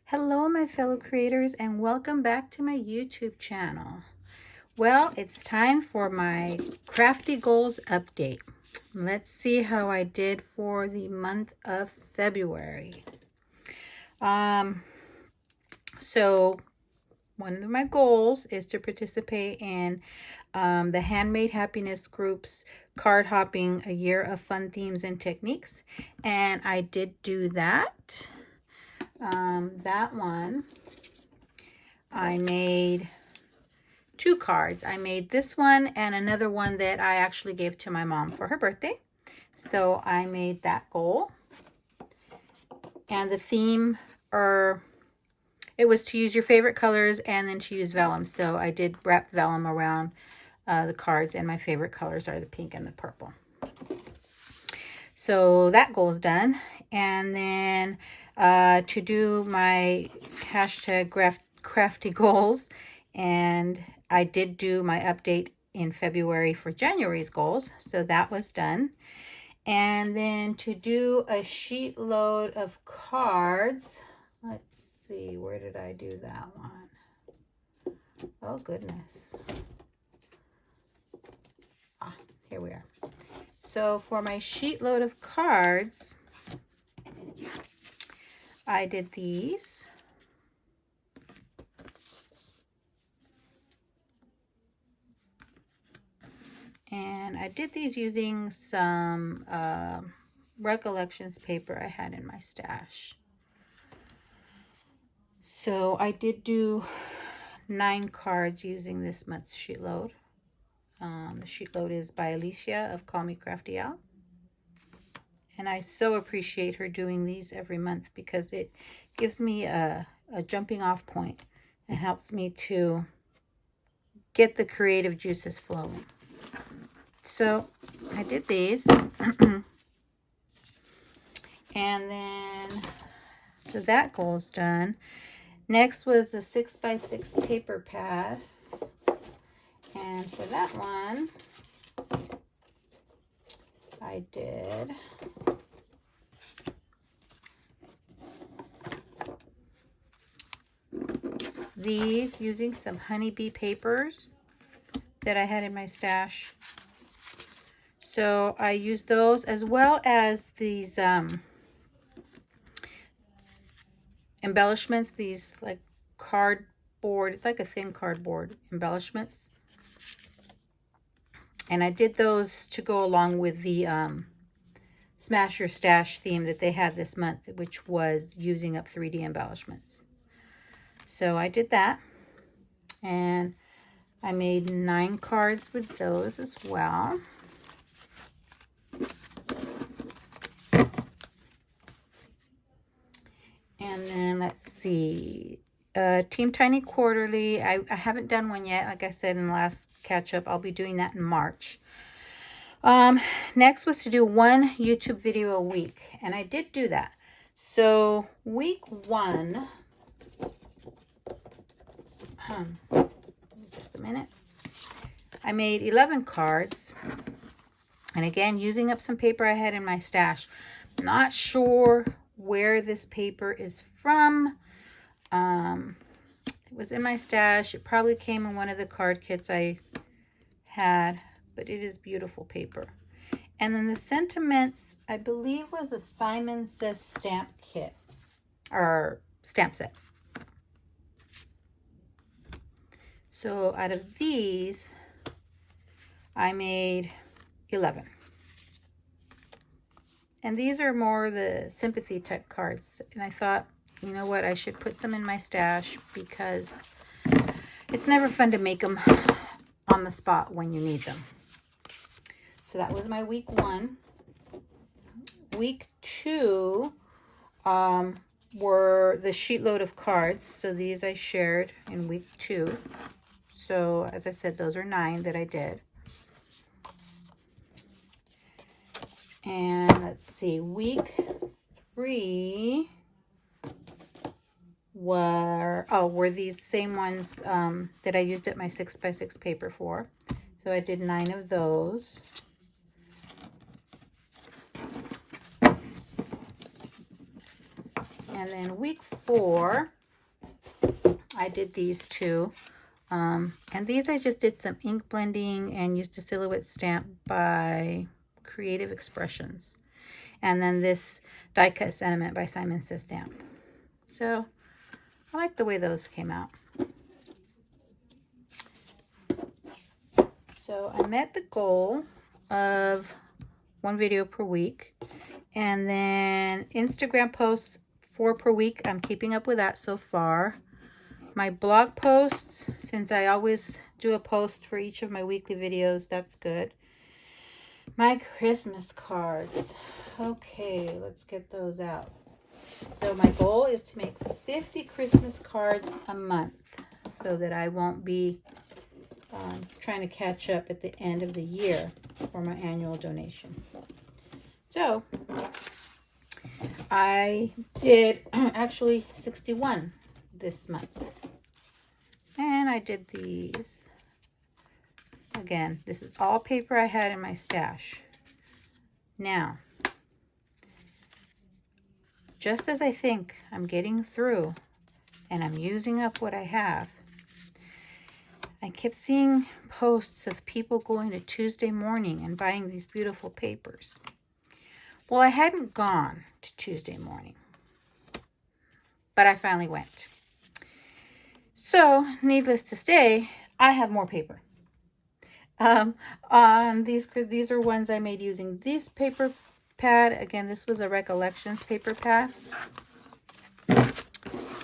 Hello, my fellow creators, and welcome back to my YouTube channel. Well, it's time for my Crafty Goals update. Let's see how I did for the month of February. So one of my goals is to participate in the Handmade Happiness Group's Card Hopping, a Year of Fun Themes and Techniques. And I did do that. That one, I made two cards. I made this one and another one that I actually gave to my mom for her birthday. So I made that goal. And the theme, it was to use your favorite colors and then to use vellum. So I did wrap vellum around the cards, and my favorite colors are the pink and the purple. So that goal is done. And then to do my hashtag crafty goals, and I did do my update in February for January's goals, so that was done. And then to do a sheet load of cards, let's see, where did I do that one? Oh goodness. Here we are. So for my sheet load of cards, I did these. And I did these using some recollections paper I had in my stash. So I did do 9 cards using this month's sheet load. The sheet load is by Alicia of Call Me Crafty Al. And I so appreciate her doing these every month because it gives me a jumping off point and helps me to get the creative juices flowing. So I did these. And then, so that goal is done. Next was the 6x6 paper pad. And for that one, I did these using some honeybee papers that I had in my stash. So I used those as well as these embellishments, these like cardboard, it's like a thin cardboard embellishments. And I did those to go along with the Smash Your Stash theme that they had this month, which was using up 3D embellishments. So I did that. And I made 9 cards with those as well. And then let's see, Team Tiny Quarterly. I haven't done one yet. Like I said in the last catch up, I'll be doing that in March. Next was to do 1 YouTube video a week, and I did do that. So week 1, just a minute, I made 11 cards, and again using up some paper I had in my stash. Not sure where this paper is from. It was in my stash. It probably came in one of the card kits I had, but it is beautiful paper. And then the sentiments, I believe, was a Simon Says stamp kit or stamp set. So out of these, I made 11. And these are more the sympathy type cards. And I thought, you know what, I should put some in my stash because it's never fun to make them on the spot when you need them. So that was my week 1. Week 2 were the sheet load of cards. So these I shared in week 2. So as I said, those are 9 that I did. And let's see, week 3 were these same ones that I used at my 6x6 paper for. So I did 9 of those. And then week 4, I did these two. And these I just did some ink blending and used a silhouette stamp by Creative Expressions. And then this die cut sentiment by Simon Says Stamp. So I like the way those came out. So I met the goal of 1 video per week. And then Instagram posts 4 per week. I'm keeping up with that so far. My blog posts, since I always do a post for each of my weekly videos, that's good. My Christmas cards. Okay, let's get those out. So my goal is to make 50 Christmas cards a month so that I won't be trying to catch up at the end of the year for my annual donation. So I did actually 61 this month. And I did these. Again, this is all paper I had in my stash. Now, just as I think I'm getting through and I'm using up what I have, I kept seeing posts of people going to Tuesday Morning and buying these beautiful papers. Well, I hadn't gone to Tuesday Morning, but I finally went. So, needless to say, I have more paper. These are ones I made using this paper pad. Again, this was a Recollections paper pad.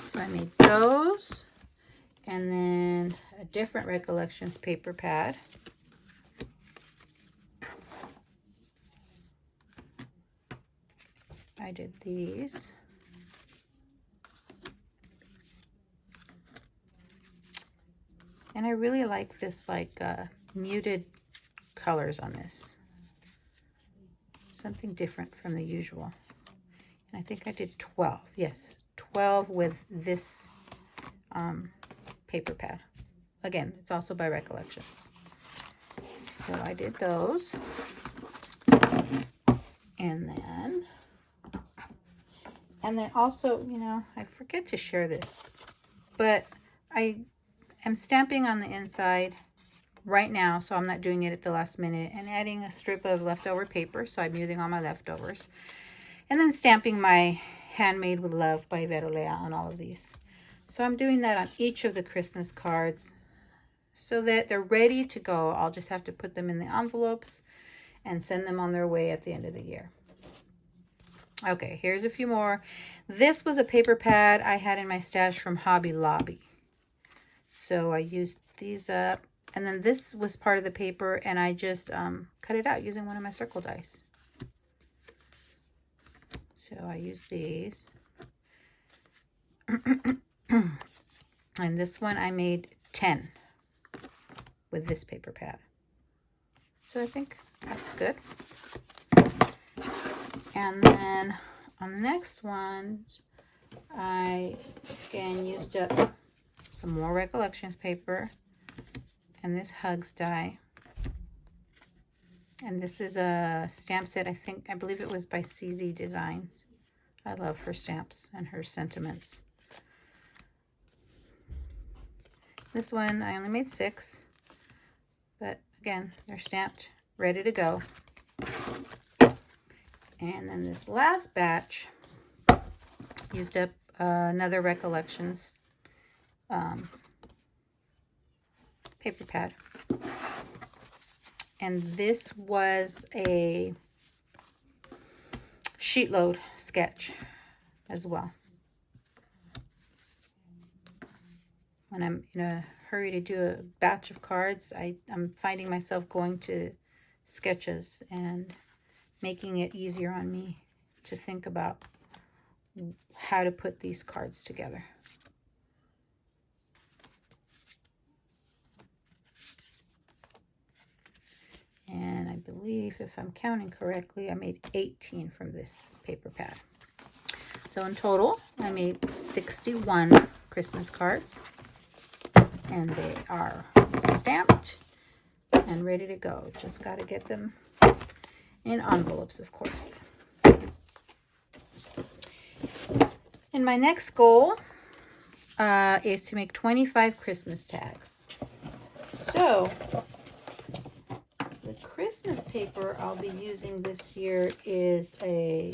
So I made those. And then a different Recollections paper pad. I did these. And I really like this muted colors on this. Something different from the usual. And I think I did 12. Yes, 12 with this paper pad. Again, it's also by Recollections. So I did those. And then also, you know, I forget to share this, but I am stamping on the inside right now, so I'm not doing it at the last minute, and adding a strip of leftover paper, so I'm using all my leftovers, and then stamping my Handmade with Love by Yvette Olea on all of these. So I'm doing that on each of the Christmas cards so that they're ready to go. I'll just have to put them in the envelopes and send them on their way at the end of the year. Okay, here's a few more. This was a paper pad I had in my stash from Hobby Lobby. So I used these up. And then this was part of the paper, and I just cut it out using one of my circle dies. So I used these. And this one I made 10 with this paper pad. So I think that's good. And then on the next one, I again used up some more Recollections paper and this Hugs die. And this is a stamp set, I believe it was by CZ Designs. I love her stamps and her sentiments. This one, I only made 6. But again, they're stamped, ready to go. And then this last batch used up another Recollections paper pad. And this was a sheet load sketch as well. When I'm in a hurry to do a batch of cards, I'm finding myself going to sketches and making it easier on me to think about how to put these cards together. And I believe, if I'm counting correctly, I made 18 from this paper pad. So in total, I made 61 Christmas cards. And they are stamped and ready to go. Just got to get them in envelopes, of course. And my next goal is to make 25 Christmas tags. So the Christmas paper I'll be using this year is a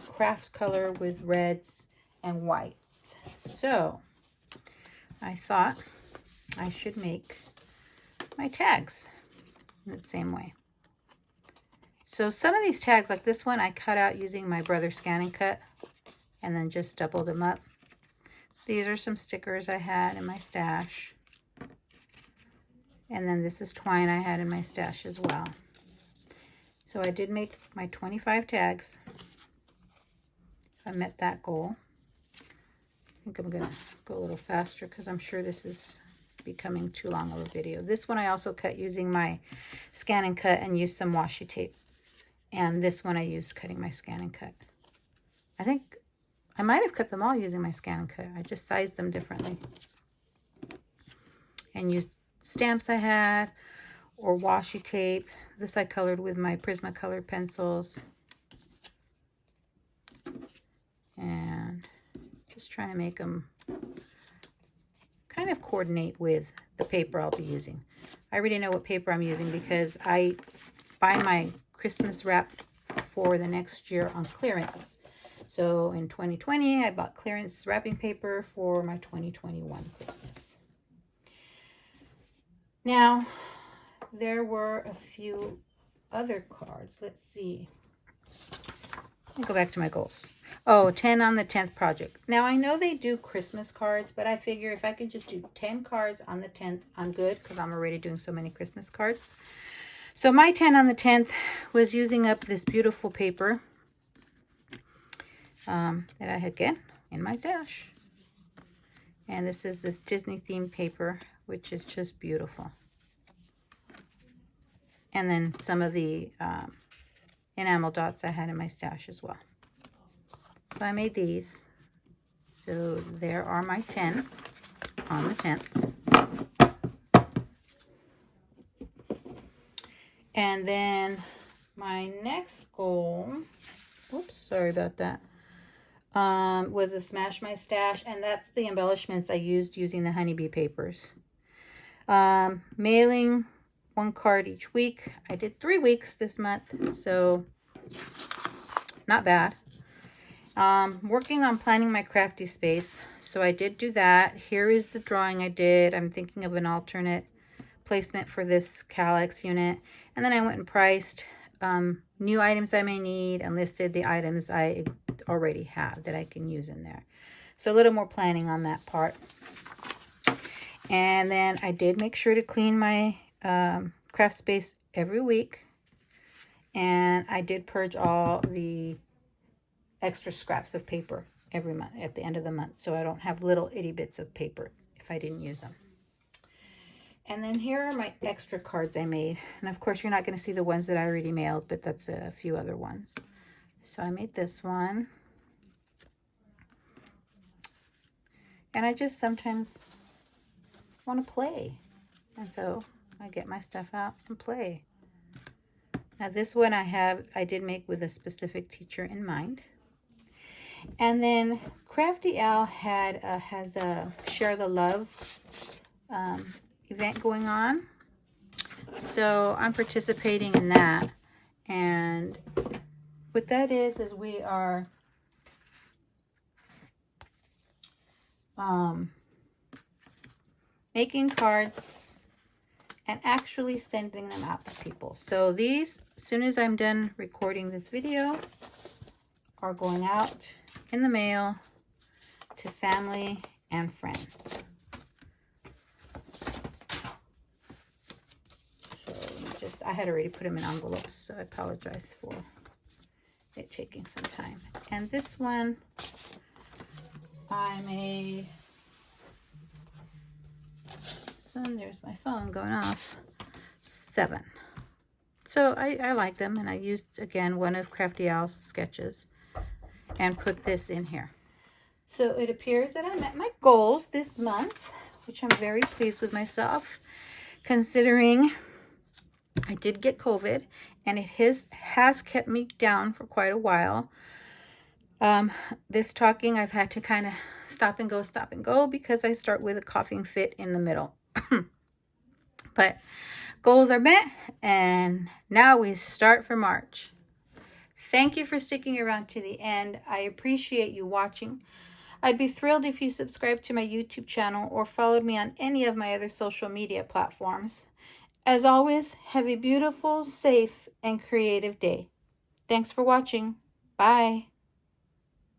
craft color with reds and whites. So I thought I should make my tags in the same way. So some of these tags, like this one, I cut out using my brother's Scan and Cut and then just doubled them up. These are some stickers I had in my stash. And then this is twine I had in my stash as well. So I did make my 25 tags. I met that goal. I think I'm going to go a little faster because I'm sure this is becoming too long of a video. This one I also cut using my Scan and Cut and used some washi tape. And this one I used cutting my Scan and Cut. I think I might have cut them all using my Scan and Cut. I just sized them differently. And used stamps I had or washi tape. This I colored with my Prismacolor pencils. And just trying to make them kind of coordinate with the paper I'll be using. I already know what paper I'm using because I buy my Christmas wrap for the next year on clearance. So in 2020, I bought clearance wrapping paper for my 2021 Christmas. Now, there were a few other cards. Let's see. Let me go back to my goals. Oh, 10 on the 10th project. Now, I know they do Christmas cards, but I figure if I could just do 10 cards on the 10th, I'm good because I'm already doing so many Christmas cards. So my 10 on the 10th was using up this beautiful paper that I had, again, in my stash. And this is this Disney themed paper, which is just beautiful. And then some of the enamel dots I had in my stash as well. So I made these. So there are my 10 on the 10th. And then my next goal, oops, sorry about that, was to smash my stash. And that's the embellishments I used using the honeybee papers. Mailing 1 card each week. I did 3 weeks this month, so not bad. Working on planning my crafty space. So I did do that. Here is the drawing I did. I'm thinking of an alternate placement for this Kallax unit. And then I went and priced new items I may need and listed the items I already have that I can use in there. So a little more planning on that part. And then I did make sure to clean my craft space every week. And I did purge all the extra scraps of paper every month at the end of the month. So I don't have little itty bits of paper if I didn't use them. And then here are my extra cards I made. And of course, you're not going to see the ones that I already mailed, but that's a few other ones. So I made this one. And I just sometimes want to play. And so I get my stuff out and play. Now this one I did make with a specific teacher in mind. And then Crafty Al has a Share the Love event going on. So I'm participating in that. And what that is we are making cards and actually sending them out to people. So these, as soon as I'm done recording this video, are going out in the mail to family and friends. So I had already put them in envelopes, so I apologize for it taking some time. And this one, I made, so there's my phone going off, 7. So I like them, and I used, again, one of Crafty Al's sketches and put this in here. So it appears that I met my goals this month, which I'm very pleased with myself, considering I did get COVID, and it has kept me down for quite a while. Um, this talking, I've had to kind of stop and go because I start with a coughing fit in the middle. But goals are met, and now we start for March. Thank you for sticking around to the end. I appreciate you watching. I'd be thrilled if you subscribed to my YouTube channel or followed me on any of my other social media platforms. As always, have a beautiful, safe, and creative day. Thanks for watching. Bye.